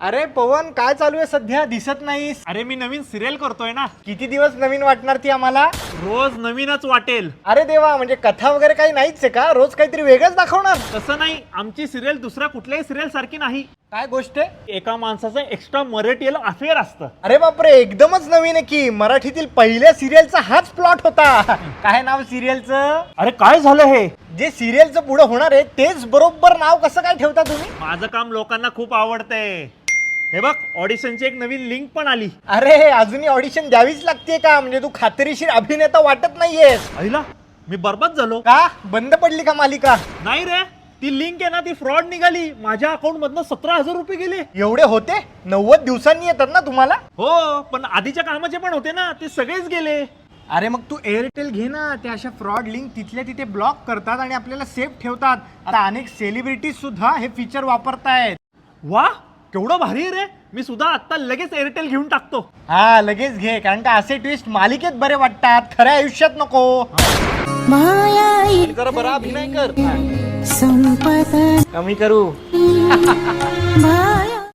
अरे पवन, काय चालू आहे सध्या? दिसत नाहीस. अरे मी नवीन सिरियल करतोय ना. किती दिवस नवीन वाटणार ती आम्हाला? रोज नवीनच वाटेल. अरे देवा, म्हणजे कथा वगैरे काही नाहीच आहे का? रोज काहीतरी वेगळंच दाखवणार? तसं नाही, आमची सिरियल दुसऱ्या कुठल्याही सिरियल सारखी नाही. काय गोष्ट आहे? एका माणसाचं एक्स्ट्रा मराठीला अफेअर असतं. अरे बापरे, एकदमच नवीन आहे की. मराठीतील पहिल्या सिरियलचा हाच प्लॉट होता. काय नाव सिरियलचं? अरे काय झालं हे? जे सिरियलचं पुढे होणार आहे तेच बरोबर नाव कसं काय ठेवता तुम्ही? माझं काम लोकांना खूप आवडतंय. हे बघ, ऑडिशनची एक नवीन लिंक पण आली. अरे अजूनही ऑडिशन द्यावीच लागते का? म्हणजे तू खात्रीशीर अभिनेता वाटत नाहीयेस. आईला, मी बरबाद झालो. का? बंद पडली का मालिका? नाही रे, ती लिंक आहे ना, ती फ्रॉड निघाली. माझ्या अकाउंट मधनं 17,000 रुपये गेले. एवढे होते? 90 दिवसांनी येतात ना तुम्हाला? हो, पण आधीच्या कामाचे पण होते ना, ते सगळेच गेले. अरे मग तू एअरटेल घे ना. त्या अशा फ्रॉड लिंक तिथल्या तिथे ब्लॉक करतात आणि आपल्याला सेफ ठेवतात. आता अनेक सेलिब्रिटीज सुद्धा हे फीचर वापरतायत. वा, केवढं भारी आहे रे. मी सुद्धा आता लगेच एअरटेल घेऊन टाकतो. हा, लगेच घे, कारण का असे ट्विस्ट मालिकेत बरे वाटतात, खऱ्या आयुष्यात नको. जरा बरा अभिनय कर. संपत कमी करू.